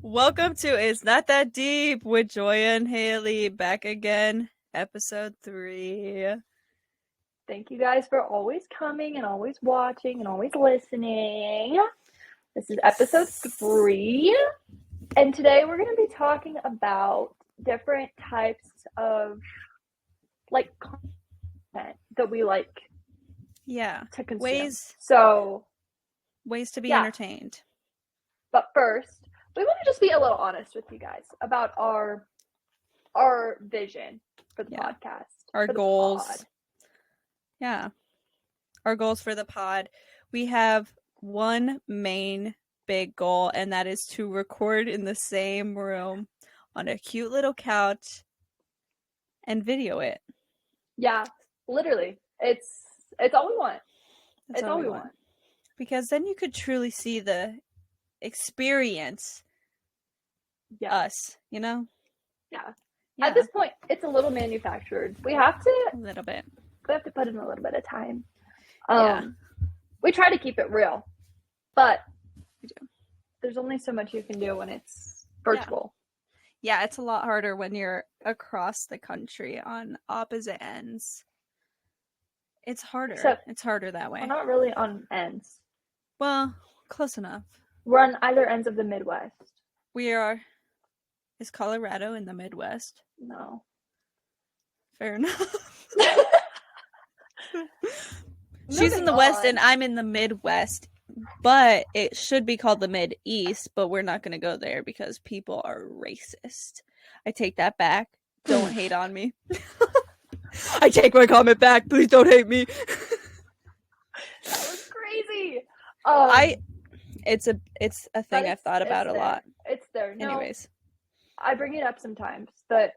Welcome to It's Not That Deep with Joya and Haley, back again, episode 3. Thank you guys for always coming and always watching and always listening. This is episode 3, and today we're going to be talking about different types of content that we like to consume. Ways to be entertained. But first, we want to just be a little honest with you guys about our vision for the podcast. Our goals. Yeah. Our goals for the pod. We have one main big goal, and that is to record in the same room on a cute little couch and video it. Yeah, literally. It's all we want. It's all we want. Because then you could truly see the experience us, you know? Yeah. At this point, it's a little manufactured. We have to a little bit. We have to put in a little bit of time. We try to keep it real, but there's only so much you can do when it's virtual. Yeah, it's a lot harder when you're across the country on opposite ends. It's harder. It's harder that way. We're not really on ends. Well, close enough. We're on either ends of the Midwest. We are. Is Colorado in the Midwest? No. Fair enough. She's in the West and I'm in the Midwest, but it should be called the Mid-East, but we're not going to go there because people are racist. I take that back. Don't hate on me. I take my comment back. Please don't hate me. That was crazy. It's a thing I've thought about a lot. It's there. No, anyways, I bring it up sometimes that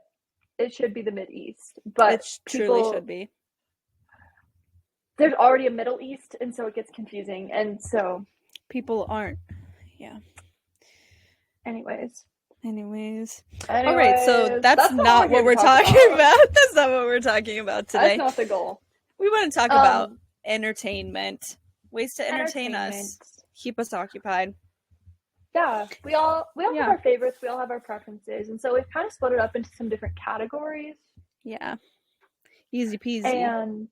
it should be the Mid-East, but it truly should be. There's already a Middle East, and so it gets confusing, and so people aren't. Yeah. Anyways. All right, so that's not what we're talking about. That's not what we're talking about today. That's not the goal. We want to talk about entertainment, ways to entertain us, keep us occupied. Yeah, we all have our favorites. We all have our preferences, and so we've kind of split it up into some different categories. Yeah, easy peasy. And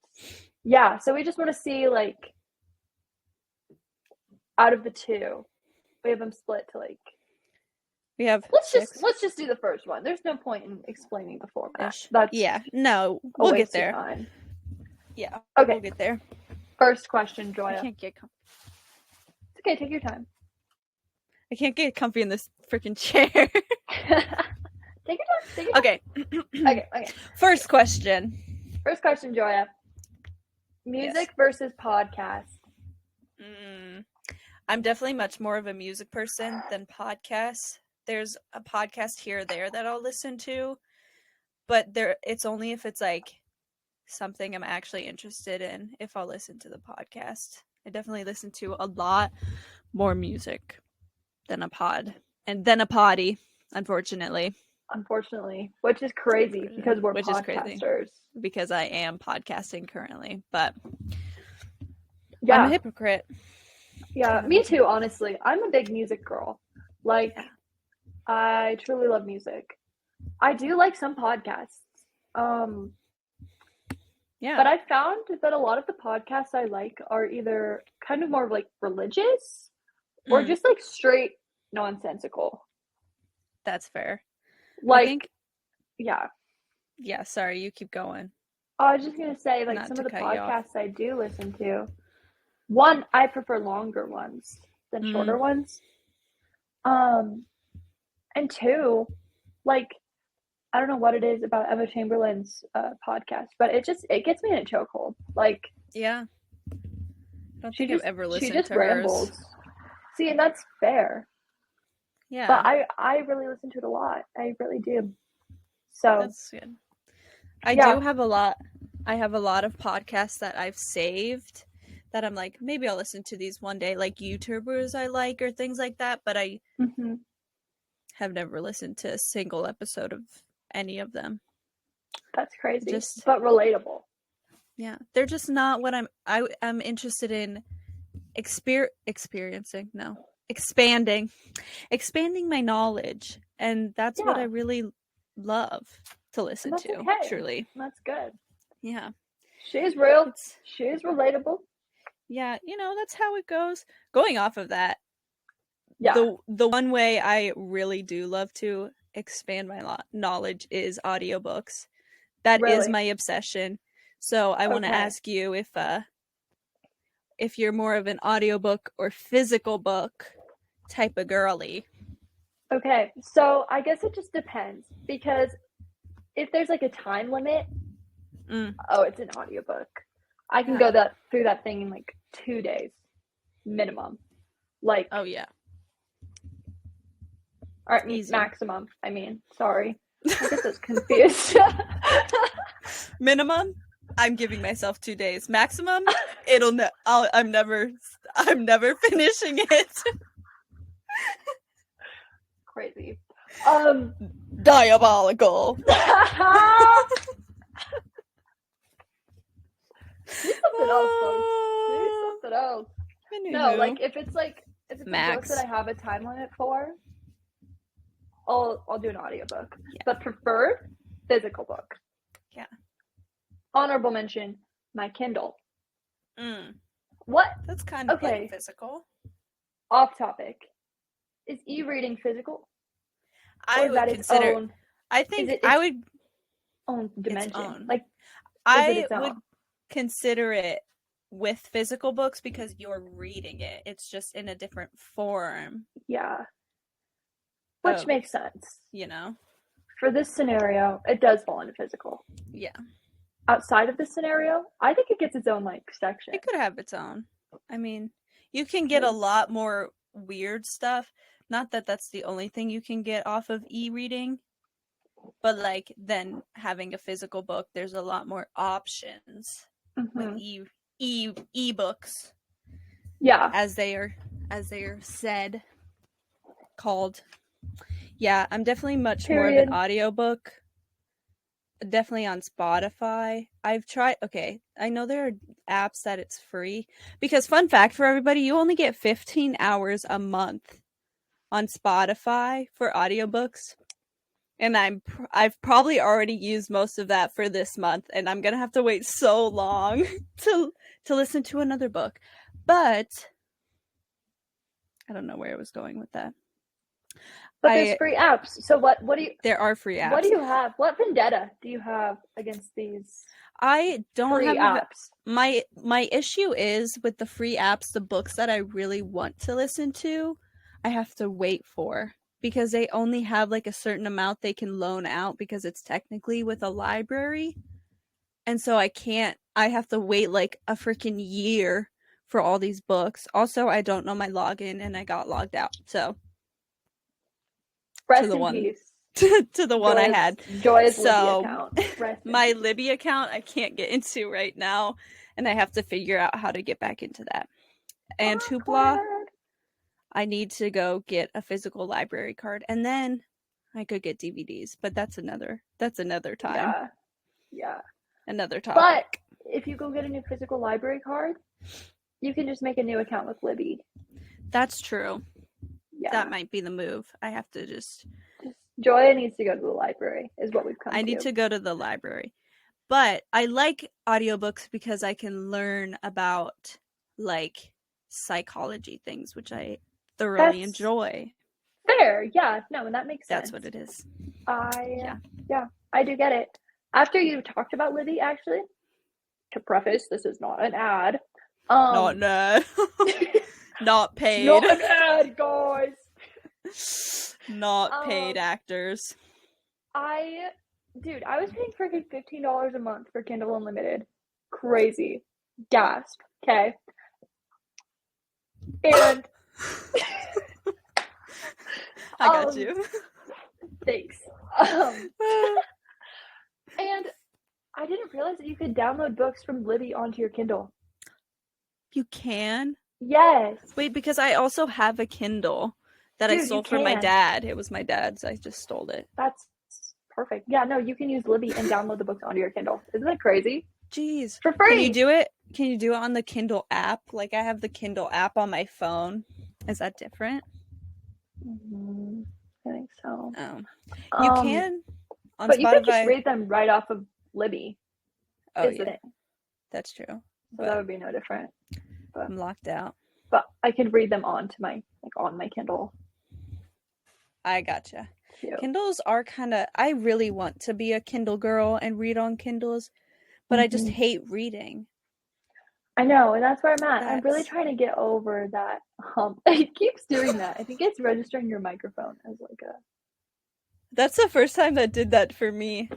so we just want to see out of the two, we have them split to we have. Let's just do the first one. There's no point in explaining the format. No, we'll get there. Time. Yeah. Okay. We'll get there. First question, Joya. I can't get comfy. It's okay. Take your time. I can't get comfy in this freaking chair. Take your time. Okay. Okay. First question, Joya. Music versus podcast. I'm definitely much more of a music person than podcasts. There's a podcast here or there that I'll listen to, but it's only if it's something I'm actually interested in if I'll listen to the podcast. I definitely listen to a lot more music than a pod and then a potty, unfortunately, which is crazy because we're podcasters. Because I am podcasting currently, but I'm a hypocrite. Yeah, me too, honestly. I'm a big music girl. I truly love music. I do like some podcasts. But I found that a lot of the podcasts I like are either kind of more religious or just straight nonsensical. That's fair. Yeah, sorry, you keep going. I was just going to say, some of the podcasts I do listen to, one, I prefer longer ones than shorter ones. And two, I don't know what it is about Emma Chamberlain's podcast, but it gets me in a chokehold. Yeah. I don't think I've ever listened to hers. She just rambles. See, and that's fair. Yeah. But I really listen to it a lot. I really do. So that's good. I have a lot of podcasts that I've saved that I'm maybe I'll listen to these one day, YouTubers I like or things like that, but I have never listened to a single episode of any of them. That's crazy. But relatable. Yeah. They're just not what I'm interested in expanding my knowledge, and that's what I really love to listen That's to. okay. Truly, that's good. Yeah, she is real. She is relatable. Yeah, that's how it goes. Going off of that, yeah, the one way I really do love to expand my knowledge is audiobooks. That is my obsession. So I want to ask you if you're more of an audiobook or physical book type of girly. Okay, so I guess it just depends, because if there's like a time limit, it's an audiobook. I can go through that thing in like 2 days minimum. Like, oh yeah. All right, easy. Maximum. I mean, sorry. I guess I was confused. Minimum, I'm giving myself 2 days. Maximum, I'm never finishing it. Crazy. Diabolical. Do something else, folks. Do something else. No, like if it's a book that I have a time limit for, I'll do an audiobook. Yeah. But preferred physical book. Yeah. Honorable mention, my Kindle. What? That's kind of like physical. Off topic. Is e-reading physical? I would consider. I think I would own dimension. Like I would consider it with physical books because you're reading it. It's just in a different form. Yeah. Which makes sense. For this scenario, it does fall into physical. Yeah. Outside of this scenario, I think it gets its own section. It could have its own. I mean, you can get a lot more weird stuff. Not that that's the only thing you can get off of e-reading, but then having a physical book, there's a lot more options with e-books. Yeah. As they are called. Yeah, I'm definitely much more of an audiobook. Definitely on Spotify. I've tried. Okay, I know there are apps that it's free, because fun fact for everybody, you only get 15 hours a month on Spotify for audiobooks, and I've probably already used most of that for this month, and I'm gonna have to wait so long to listen to another book. But I don't know where I was going with that. But there's free apps. So what do you... There are free apps. What do you have? What vendetta do you have against these I don't free have apps? My issue is with the free apps, the books that I really want to listen to, I have to wait for, because they only have a certain amount they can loan out, because it's technically with a library. And so I have to wait a freaking year for all these books. Also, I don't know my login and I got logged out. So Rest in peace. to the one I had. Joy's Libby account. My Libby account I can't get into right now, and I have to figure out how to get back into that. And Hoopla, I need to go get a physical library card, and then I could get DVDs, but that's another time. Yeah. Another topic. But if you go get a new physical library card, you can just make a new account with Libby. That's true. Yeah. That might be the move. I have to just Joya needs to go to the librry, is what we've come to. I need to go to the library. But I like audiobooks because I can learn about psychology things, which I thoroughly enjoy. Fair. Yeah. No, and that makes sense. That's what it is. Yeah, I do get it. After you talked about Libby, actually, to preface, this is not an ad. Not an ad. Not paid. Not an ad, guys. Not paid actors. I was paying freaking $15 a month for Kindle Unlimited. Crazy. Gasp. Okay. And I got you. Thanks. And I didn't realize that you could download books from Libby onto your Kindle. You can? Yes. Wait, because I also have a Kindle that I stole from my dad. It was my dad's. I just stole it. That's perfect. Yeah, no, you can use Libby and download the books onto your Kindle. Isn't that crazy? Jeez. For free. Can you do it? Can you do it on the Kindle app? Like, I have the Kindle app on my phone. Is that different? I think so. You can on but Spotify. You can just read them right off of Libby. Oh, yeah. That's true. So that would be no different. But I'm locked out. But I could read them on my Kindle. I gotcha. Cute. Kindles are kind of... I really want to be a Kindle girl and read on Kindles, but I just hate reading. I know, and that's where I'm at. I'm really trying to get over that. It keeps doing that. I think it's registering your microphone as like a... That's the first time that did that for me.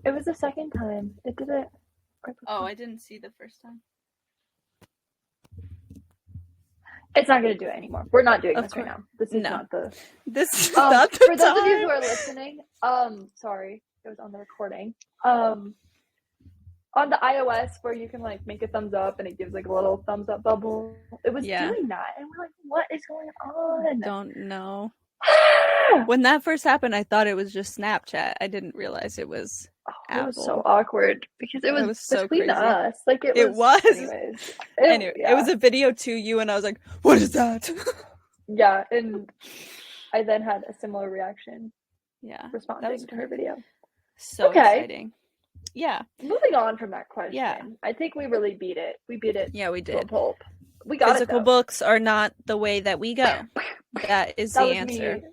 It was the second time. It did it. Oh, I didn't see the first time. It's not going to do it anymore. We're not doing this right now. This is not the... This is not the For those of you who are listening, sorry, it was on the recording. On the iOS where you can like make a thumbs up and it gives like a little thumbs up bubble. It was doing that. And we're like, what is going on? Don't know. When that first happened, I thought it was just Snapchat. I didn't realize it was Apple. It was so awkward because it was so between crazy. us. Like it was. Anyways. It was a video to you and I was like, what is that? Yeah, and I then had a similar reaction. Yeah. Responding to her video. So exciting. Yeah. Moving on from that question. Yeah. I think we really beat it. We beat it. Yeah, we did. Pulp. We got Physical books are not the way that we go. That is the answer. Me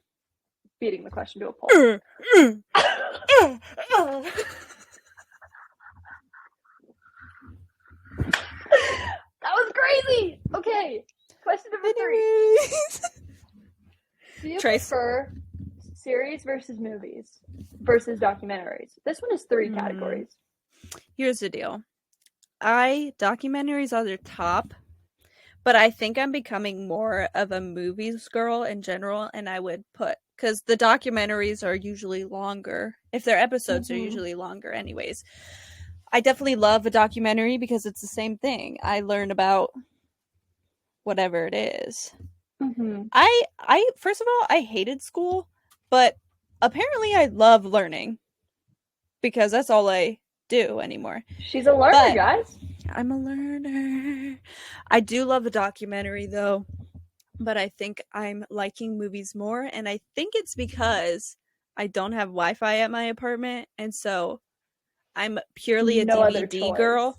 beating the question to a pulp. That was crazy. Okay. Question number 3. Do you prefer series versus movies versus documentaries? This one is 3 categories. Here's the deal. Documentaries are the top, but I think I'm becoming more of a movies girl in general, and I would put, because the documentaries are usually longer. If their episodes are usually longer anyways. I definitely love a documentary because it's the same thing. I learn about whatever it is. I first of all, I hated school, but apparently I love learning because that's all I do anymore. She's a learner, guys. I'm a learner. I do love a documentary though, but I think I'm liking movies more, and I think it's because I don't have Wi-Fi at my apartment, and so I'm purely a DVD girl.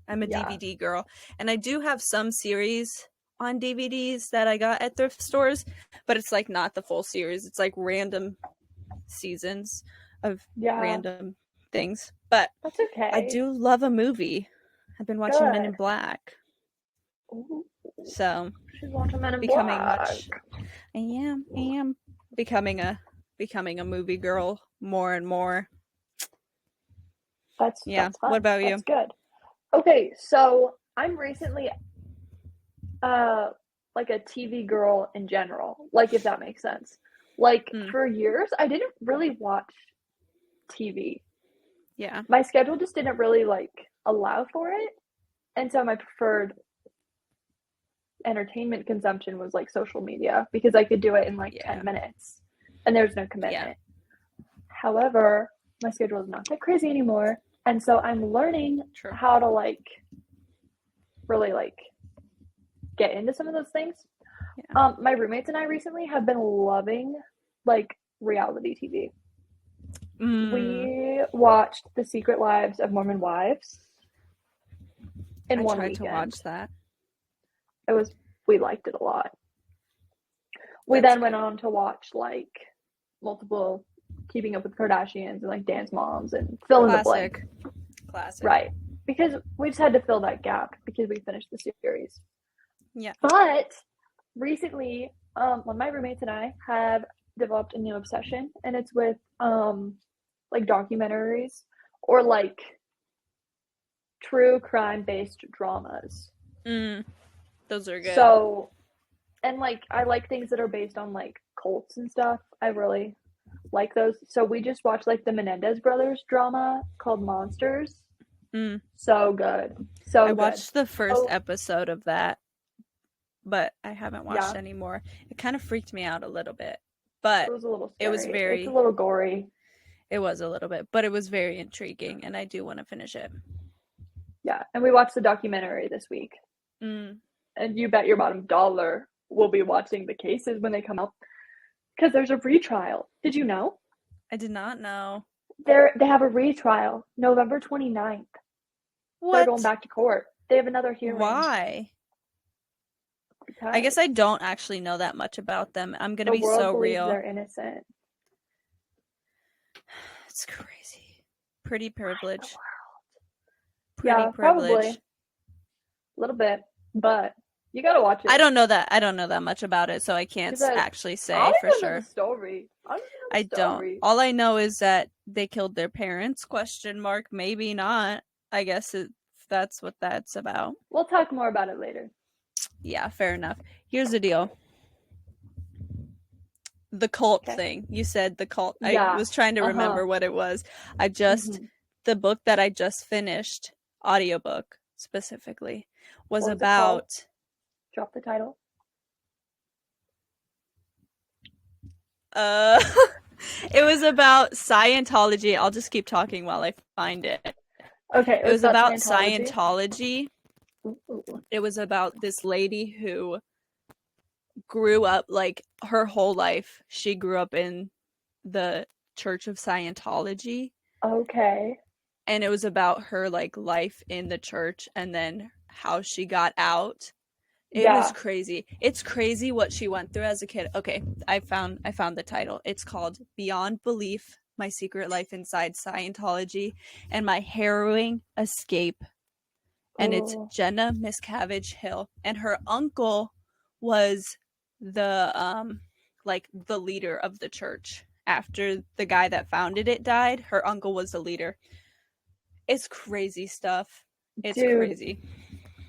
I'm a DVD girl, and I do have some series on DVDs that I got at thrift stores, but it's like not the full series. It's like random seasons of random things. But that's okay. I do love a movie. I've been watching Men in Black. Ooh. So she's watching Men in Black. I am becoming a movie girl more and more. That's what about you? That's good. Okay, so I'm recently like a TV girl in general, like if that makes sense. Like for years I didn't really watch TV. Yeah. My schedule just didn't really like allow for it. And so my preferred entertainment consumption was like social media because I could do it in like 10 minutes and there's no commitment. However, my schedule is not that crazy anymore. And so I'm learning how to like really like get into some of those things. Yeah. My roommates and I recently have been loving like reality TV. We watched The Secret Lives of Mormon Wives in one weekend. I tried to watch that. We liked it a lot. We then went on to watch like multiple Keeping Up with Kardashians and like Dance Moms and fill in the blank. Classic. Right. Because we just had to fill that gap because we finished the series. Yeah. But recently, one of my roommates and I have developed a new obsession, and it's with like documentaries or like true crime based dramas. Those are good. So, and like I like things that are based on like cults and stuff. I really like those. So we just watched like the Menendez brothers drama called Monsters. So good. I watched the first episode of that, but I haven't watched any more. It kind of freaked me out a little bit, but it was a little scary. It's a little gory. It was a little bit, but it was very intriguing, and I do want to finish it. Yeah, and we watched the documentary this week. Mm. And you bet your bottom dollar we'll be watching the cases when they come out. Because there's a retrial. Did you know? I did not know. They have a retrial November 29th. What? They're going back to court. They have another hearing. Why? Because I guess I don't actually know that much about them. I'm gonna be so the world believes real. they're innocent. It's crazy. Pretty privilege. Pretty privilege. Probably. A little bit, but you gotta watch it. I don't know that much about it, so I can't actually say for sure. The story. I don't. All I know is that they killed their parents? ? Maybe not. I guess that's what that's about. We'll talk more about it later. Yeah, fair enough. Here's the deal. The cult thing. You said the cult. Yeah. I was trying to remember what it was. The book that I just finished, audiobook specifically, was about... Drop the title. It was about Scientology. I'll just keep talking while I find it. Okay. It was about Scientology. It was about this lady who grew up, like, her whole life. She grew up in the Church of Scientology. Okay. And it was about her, like, life in the church and then how she got out. It was crazy. It's crazy what she went through as a kid. Okay, I found the title. It's called Beyond Belief: My Secret Life Inside Scientology and My Harrowing Escape. And it's Jenna Miscavige Hill. And her uncle was the the leader of the church. After the guy that founded it died, her uncle was the leader. It's crazy stuff. It's crazy.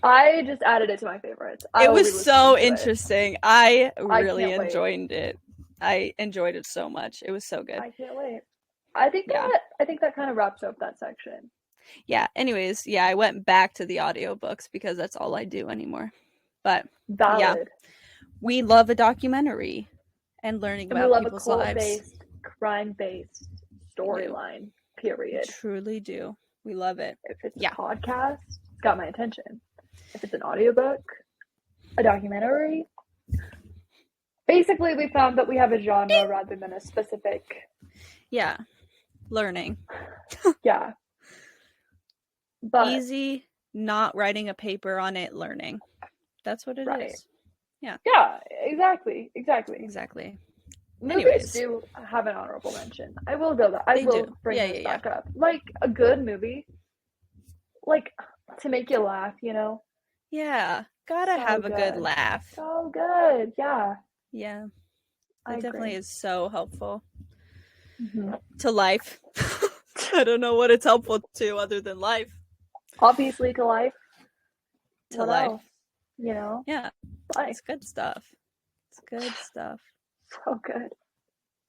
I just added it to my favorites. It was so interesting. I really enjoyed it. I enjoyed it so much. It was so good. I can't wait. I think that kind of wraps up that section. Yeah. Anyways, I went back to the audiobooks because that's all I do anymore. But yeah, we love a documentary and learning about people's lives. We love a cult-based, crime-based storyline. Period. We truly do. We love it. If it's a podcast, it's got my attention. If it's an audiobook, a documentary. Basically, we found that we have a genre rather than a specific... Yeah. Learning. Yeah. But easy, not writing a paper on it, learning. That's what it is. Yeah. Yeah, exactly. Movies do have an honorable mention. I will go that. I will bring this back up. Like, a good movie. Like, to make you laugh, you know? Yeah. Gotta have a good laugh. So good. Yeah. Yeah. It definitely is so helpful to life. I don't know what it's helpful to other than life. Obviously to life. To life. Else? You know? Yeah. Life. It's good stuff. It's good stuff. So good.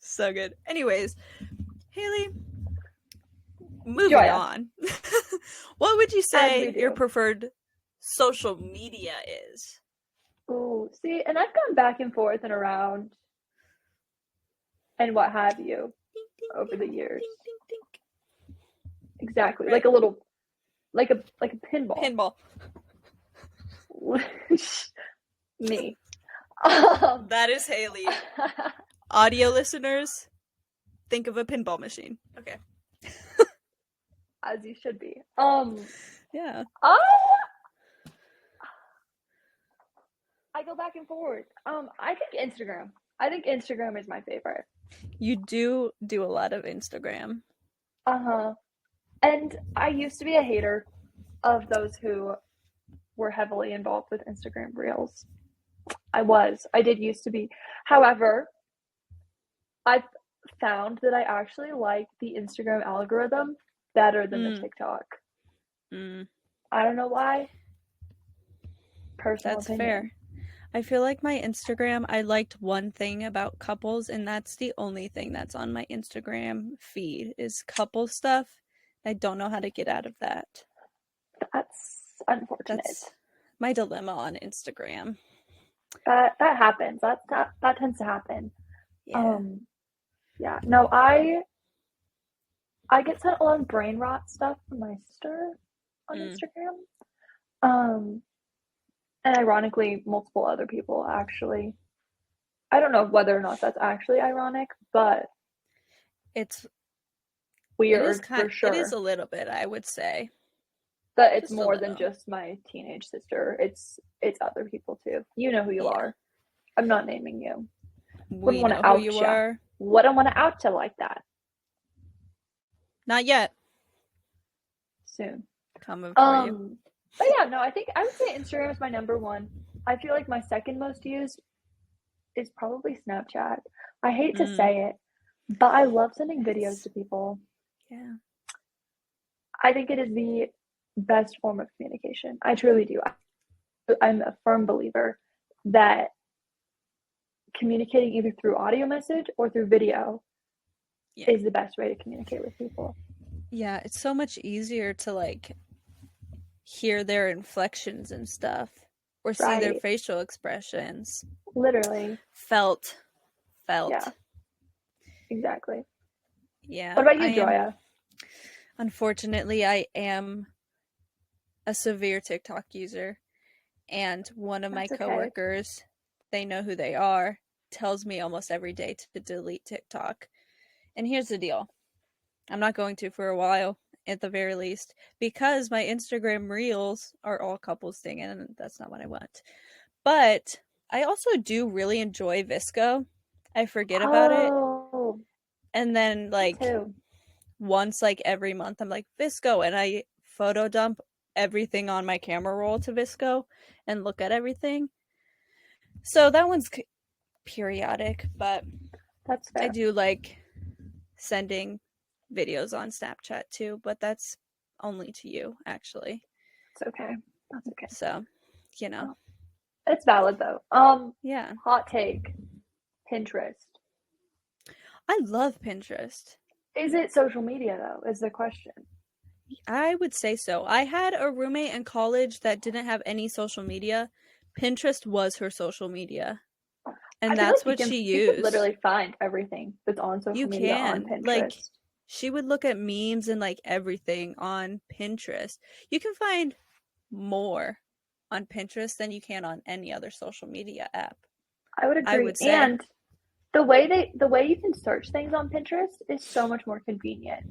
So good. Anyways, Haley, moving on. What would you say your preferred social media is? Ooh, see, and I've gone back and forth and around and what have you over the years. Exactly. Right. Like a little, like a pinball. Me. That is Haley. Audio listeners, think of a pinball machine. Okay. As you should be. Yeah. I go back and forth. I think Instagram. I think Instagram is my favorite. You do a lot of Instagram. And I used to be a hater of those who were heavily involved with Instagram Reels. I did used to be. However, I've found that I actually like the Instagram algorithm better than the TikTok. I don't know why. Personal opinion. Fair. I feel like my Instagram, I liked one thing about couples, and that's the only thing that's on my Instagram feed is couple stuff. I don't know how to get out of that. That's unfortunate. That's my dilemma on Instagram. That happens. That tends to happen. Yeah. Yeah. No, I get sent a lot of brain rot stuff from my sister. on Mm. Instagram. And ironically, multiple other people actually. I don't know whether or not that's actually ironic, but It's weird for sure. It is a little bit, I would say. But it's Just a more than little. just my teenage sister. It's other people too. You know who you Yeah. are. I'm not naming you. We Wouldn't know wanna who you out ya. are. Wouldn't want to out you like that. Not yet. Soon. Coming for you. But yeah, no, I would say Instagram is my number one. I feel like my second most used is probably Snapchat. I hate to say it, but I love sending videos to people. Yeah. I think it is the best form of communication. I truly do. I'm a firm believer that communicating either through audio message or through video is the best way to communicate with people. Yeah, it's so much easier to like hear their inflections and stuff or see their facial expressions. Literally. Felt. Yeah. Exactly. Yeah. What about you, Joya? Unfortunately, I am a severe TikTok user, and one of my coworkers, they know who they are, tells me almost every day to delete TikTok. And here's the deal. I'm not going to for a while, at the very least, because my Instagram reels are all couples thing, and that's not what I want. But I also do really enjoy VSCO. I forget about it. And then, like, once, like, every month, I'm like, VSCO, and I photo dump everything on my camera roll to VSCO and look at everything. So that one's periodic, but that's fair. I do like sending videos on Snapchat too, but that's only to you, actually. It's okay. That's okay. So, you know. It's valid though. Yeah. Hot take. Pinterest. I love Pinterest. Is it social media though, is the question. I would say so. I had a roommate in college that didn't have any social media. Pinterest was her social media. And that's what she used. You can literally find everything that's on social media on Pinterest. Like, she would look at memes and like everything on Pinterest. You can find more on Pinterest than you can on any other social media app. I would agree. And the way you can search things on Pinterest is so much more convenient.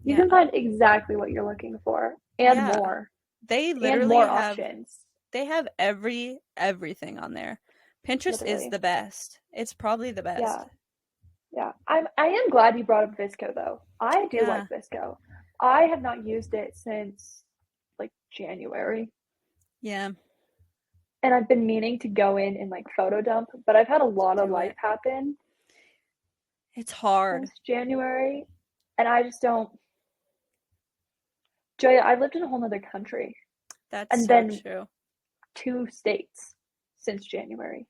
You can find exactly what you're looking for and more. They literally and more have options. They have everything on there. Pinterest is the best. It's probably the best. Yeah. I am glad you brought up VSCO though. I do like VSCO. I have not used it since like January. Yeah. And I've been meaning to go in and like photo dump, but I've had a lot of life happen. It's hard. Since January. And I just don't. Joya, I lived in a whole other country. That's so true. 2 states since January.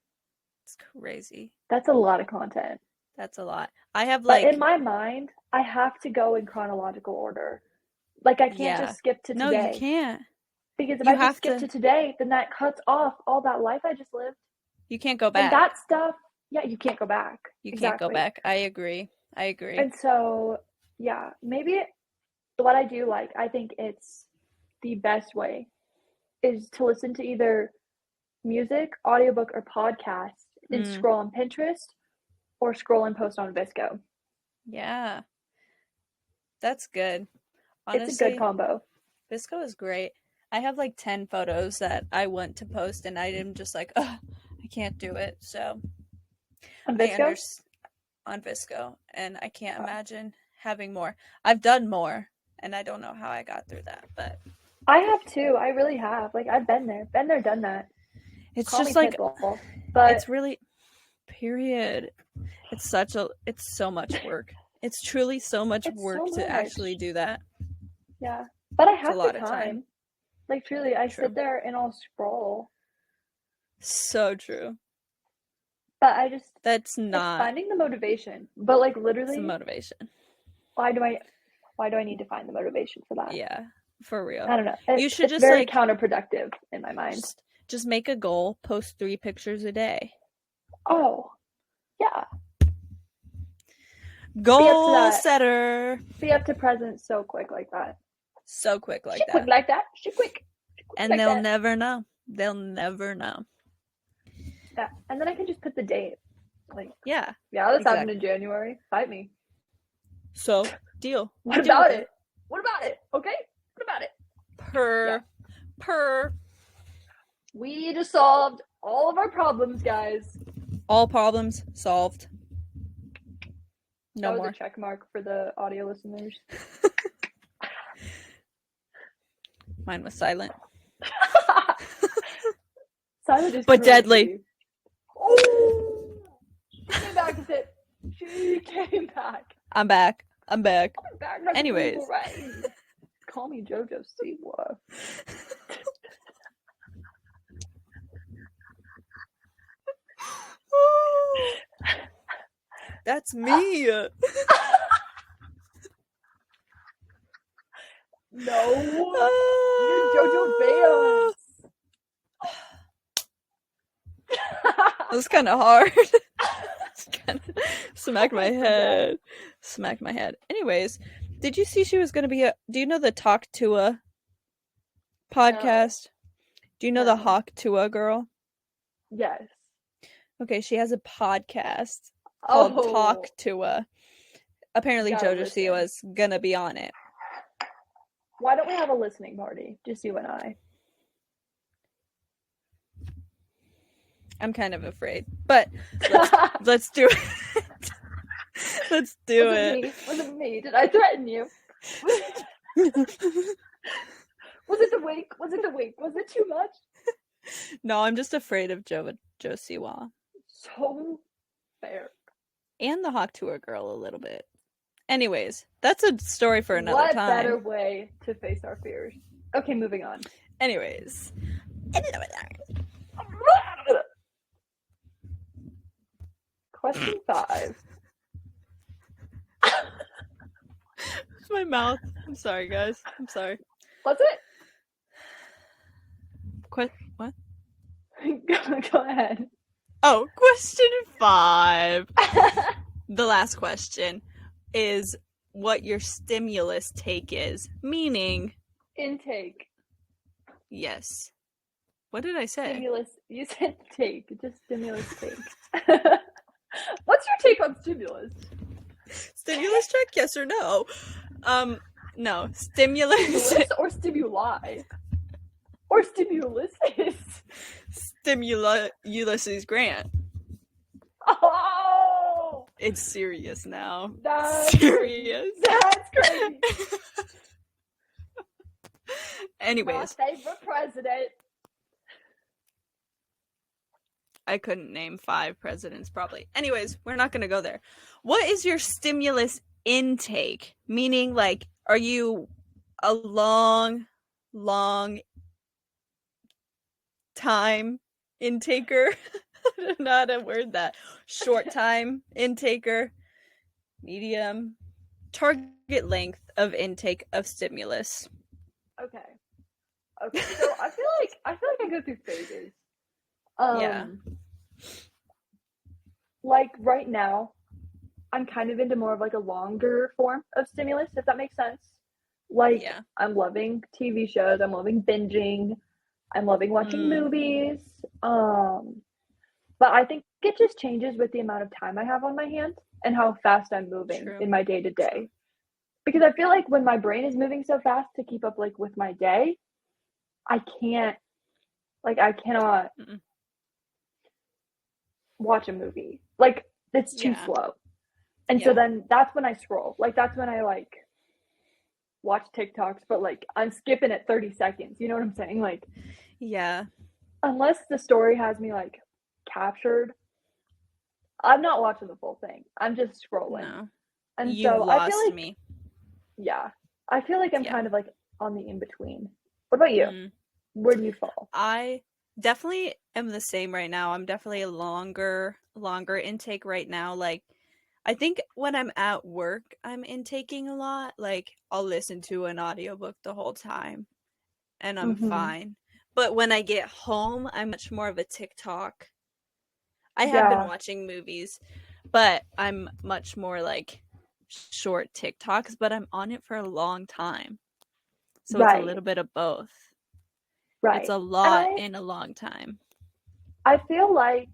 It's crazy. That's a lot of content. That's a lot. I have But in my mind, I have to go in chronological order. Like I can't just skip to today. No, you can't. Because if I just skip to today, then that cuts off all that life I just lived. You can't go back. And that stuff, you can't go back. You can't go back. I agree. And so, yeah, maybe what I do like, I think it's the best way is to listen to either music, audiobook, or podcast and scroll on Pinterest or scroll and post on VSCO. Yeah. That's good. Honestly, it's a good combo. VSCO is great. I have like 10 photos that I want to post and I'm just like, oh, I can't do it. So on VSCO? On VSCO. And I can't imagine having more. I've done more and I don't know how I got through that, but I have too. I really have. Like I've been there, done that. It's just like, Pitbull, but it's really, period. It's so much work. It's truly so much work to actually do that. Yeah. But I have the time. Like truly, I sit there and I'll scroll. So true. But I just it's finding the motivation. But like literally, it's the motivation. Why do I need to find the motivation for that? Yeah, for real. I don't know. You should just very counterproductive in my mind. Just make a goal. Post 3 pictures a day. Oh, yeah. Goal setter. Be up to present so quick like that. So quick like Shit that. quick like that. Shit quick. And like they'll never know. They'll never know. Yeah. And then I can just put the date. Like, yeah, this happened in January. Fight me. So, deal. What about it? What about it? Okay? What about it? Per. We just solved all of our problems, guys. All problems solved. No more. A check mark for the audio listeners. Mine was silent. Silent is but deadly. Oh! She came back with it. She came back. I'm back. I'm back. Anyways. Call me JoJo Siwa. That's me. No. You're JoJo Vance. That was kind of hard. Smack my head. Anyways, did you see she was going to be do you know the Talk Tua podcast? No. Do you know the Hawk Tua girl? Yes. Okay, she has a podcast called Talk Tua. Apparently JoJo Siwa is going to be on it. Why don't we have a listening party? Just you and I. I'm kind of afraid, but let's do it. Let's do it. Was it me? Did I threaten you? Was it the wink? Was it too much? No, I'm just afraid of JoJo Siwa. So fair. And the Hawk Tour girl a little bit. Anyways, that's a story for another time. What better way to face our fears? Okay, moving on. Anyways. Question 5. My mouth. I'm sorry, guys. I'm sorry. What's it? What? Go ahead. Oh, question 5. The last question is what your stimulus take is. Meaning... intake. Yes. What did I say? Stimulus. You said take. Just stimulus take. What's your take on stimulus? Stimulus check, yes or no? No. Stimulus or stimuli. Or stimuluses. Ulysses Grant. Oh! It's serious now. That's serious. That's crazy. Anyways. My favorite president. I couldn't name 5 presidents, probably. Anyways, we're not going to go there. What is your stimulus intake? Meaning, like, are you a long time intaker? I don't know how to word that. Short time intaker? Medium? Target length of intake of stimulus. Okay. So I feel like I go through phases. Yeah. Like right now, I'm kind of into more of like a longer form of stimulus, if that makes sense. Like, yeah. I'm loving TV shows. I'm loving binging. I'm loving watching movies. But I think it just changes with the amount of time I have on my hands and how fast I'm moving in my day to day. Because I feel like when my brain is moving so fast to keep up like with my day, I cannot watch a movie. Like, it's too slow. And so then that's when I scroll. Like, that's when I like watch TikToks, but like I'm skipping at 30 seconds. You know what I'm saying? Like, yeah. Unless the story has me like captured, I'm not watching the full thing. I'm just scrolling. No. And you so lost I feel like me. Yeah. I feel like I'm kind of like on the in between. What about you? Where do you fall? I definitely am the same right now. I'm definitely a longer intake right now. Like, I think when I'm at work, I'm intaking a lot. Like, I'll listen to an audiobook the whole time and I'm fine. But when I get home, I'm much more of a TikTok. I have been watching movies, but I'm much more like short TikToks, but I'm on it for a long time. So it's a little bit of both. Right. It's a lot in a long time. I feel like,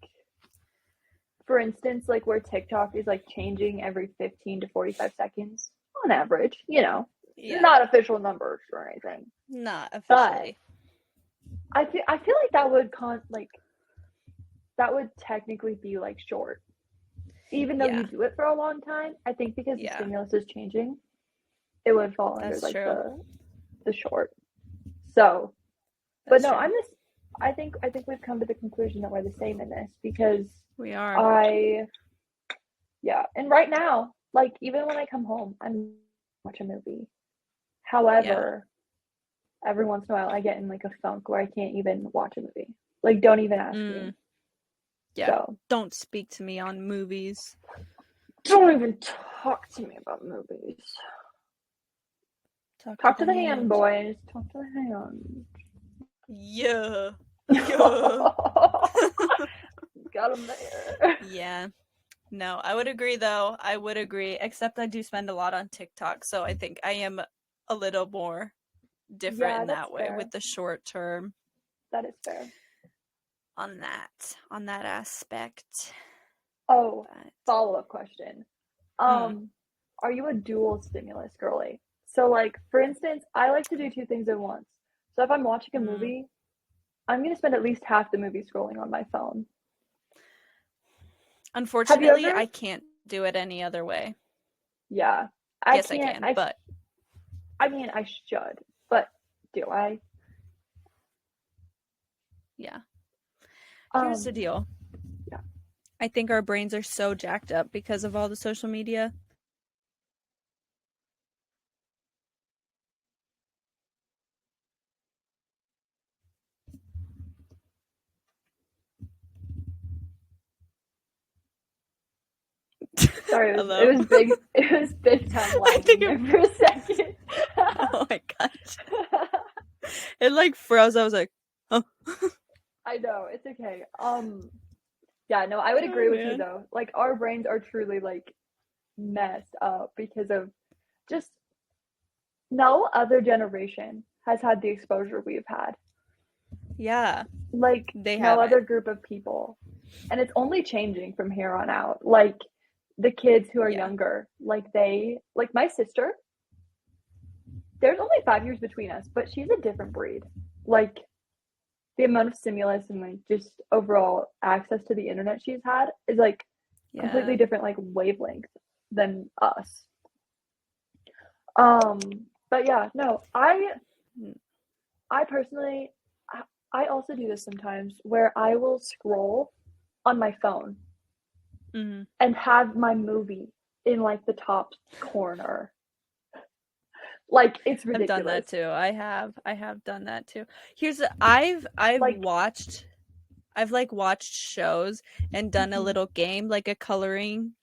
for instance, like where TikTok is like changing every 15 to 45 seconds on average, you know, not official numbers or anything. Not officially. But I feel like that would that would technically be like short. Even though you do it for a long time, I think because the stimulus is changing, it would fall under like the short. So, but no, I think we've come to the conclusion that we're the same in this, because we are. And right now, like even when I come home, I'm watch a movie. However, every once in a while I get in like a funk where I can't even watch a movie. Like, don't even ask me. Yeah. So, don't speak to me on movies. Don't even talk to me about movies. Talk to the hand, boys. Talk to the hand. Yeah. Got him there. Yeah. No, I would agree though. I would agree. Except I do spend a lot on TikTok, so I think I am a little more different in that way with the short term. That is fair. On that aspect. Oh, follow-up question. Are you a dual stimulus girly? So like, for instance, I like to do two things at once. So if I'm watching a movie, I'm going to spend at least half the movie scrolling on my phone. Unfortunately, I can't do it any other way. Yeah. I can, but I mean, I should, but do I? Yeah. Here's the deal. Yeah. I think our brains are so jacked up because of all the social media. Sorry, it was big. It was big time lagging for a second. Oh my gosh! It like froze. I was like, "Oh." I know, it's okay. Yeah, no, I would agree with you though. Like, our brains are truly like messed up because of just no other generation has had the exposure we've had. Yeah, like no other group of people, and it's only changing from here on out. Like, the kids who are younger, like my sister, there's only 5 years between us, but she's a different breed. Like, the amount of stimulus and like just overall access to the internet she's had is like completely different, like wavelength than us. But yeah, no, I personally, I also do this sometimes where I will scroll on my phone and have my movie in like the top corner. Like, it's ridiculous. I've done that too. I have done that too. I've like, watched shows and done a little game, like a coloring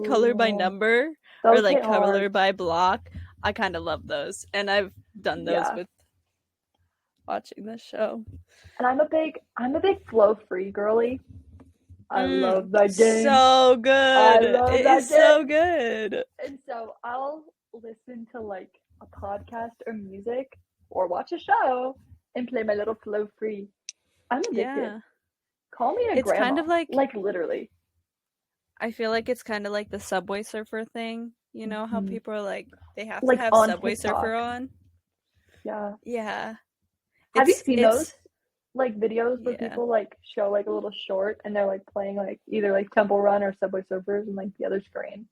color by number, or like color by block. I kind of love those, and I've done those with watching this show. And I'm a big Flow Free girly. I love that game. So good. I love that game. So good. And so I'll listen to like a podcast or music or watch a show and play my little Flow Free. I'm addicted. Yeah. Call me a grandma. Kind of like literally. I feel like it's kind of like the Subway Surfer thing. You know how people are like, they have to have Subway Surfer on? Yeah. Yeah. Have you seen those like videos where people like show like a little short and they're like playing like either like Temple Run or Subway Surfers on like the other screen?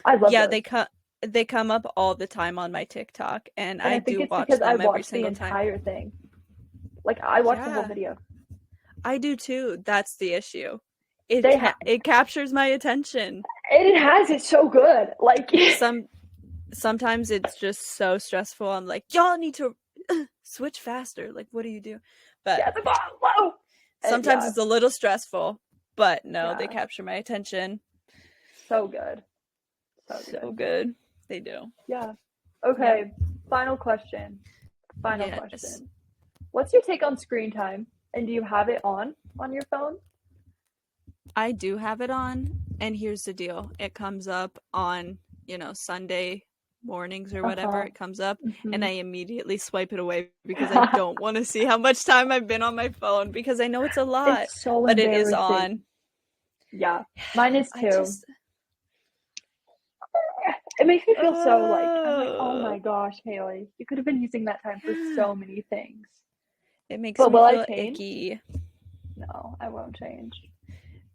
I love those. They come up all the time on my TikTok, and I do watch them every single time. I watch the entire thing. Like, I watch the whole video. I do too. That's the issue. It captures my attention. It has. It's so good. Like, sometimes it's just so stressful. I'm like, y'all need to switch faster. Like, what do you do? But sometimes it's a little stressful. But no, they capture my attention. So good. So good. They do. Yeah. Okay. Yeah. Final question. What's your take on screen time? And do you have it on your phone? I do have it on. And here's the deal. It comes up on, Sunday mornings or whatever, it comes up, Mm-hmm. and I immediately swipe it away because I don't want to see how much time I've been on my phone because I know it's a lot. It's so but it is embarrassing. on. Yeah, mine is too. It makes me feel so like, I'm like, oh my gosh, Haley, you could have been using that time for so many things. It makes me feel icky. No, I won't change.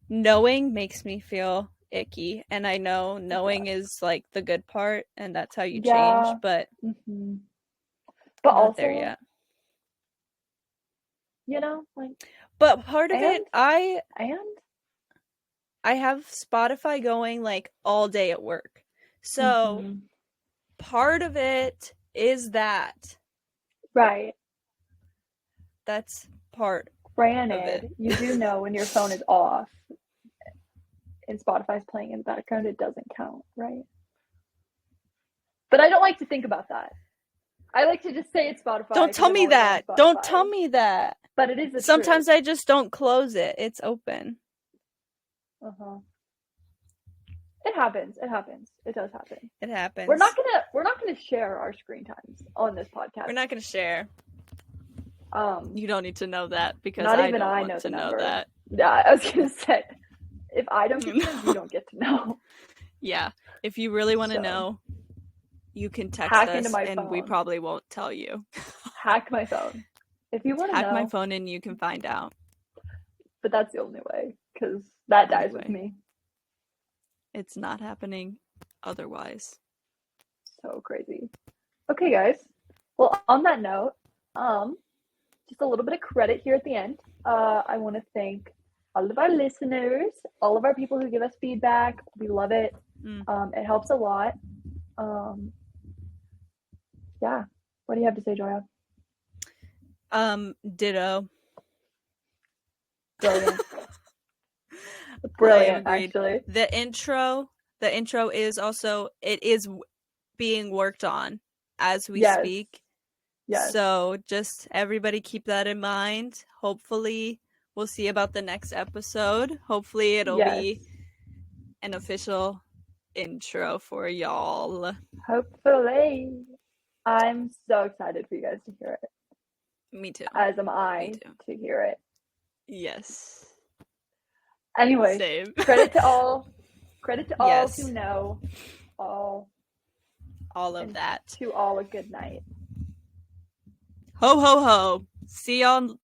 Knowing makes me feel icky, and I know knowing is like the good part, and that's how you change, but but not also there yet. You know, like, but part of it, I have Spotify going like all day at work. So part of it is that. Right. That's part Granted, of it. You do know when your phone is off and Spotify's playing in the background, it doesn't count, right? But I don't like to think about that. I like to just say it's Spotify. Don't tell me that. Don't tell me that. But it is Sometimes I just don't close it. It's open. It happens. It happens. It does happen. It happens. We're not gonna share our screen times on this podcast. We're not gonna share. You don't need to know that because not I even don't I want know to the know number. that. Yeah, I was gonna say, if I don't get to know, you don't get to know. Yeah, if you really want to know, you can text hack us, into my and phone. we probably won't tell you. Hack my phone. If you want to know, hack my phone, and you can find out. But that's the only way, because that dies with me. It's not happening otherwise. So crazy. Okay, guys. Well, on that note, just a little bit of credit here at the end. I want to thank all of our listeners, all of our people who give us feedback. We love it. It helps a lot. Yeah. What do you have to say, Joya? Ditto. Brilliant. Brilliant, actually. The intro is also, it is being worked on as we speak. Yes. So just everybody keep that in mind. Hopefully we'll see about the next episode. Hopefully it'll be an official intro for y'all. Hopefully. I'm so excited for you guys to hear it. Me too. As am I to hear it. Yes. Anyway, same. Credit to all who know all of that. To all a good night. Ho ho ho. See y'all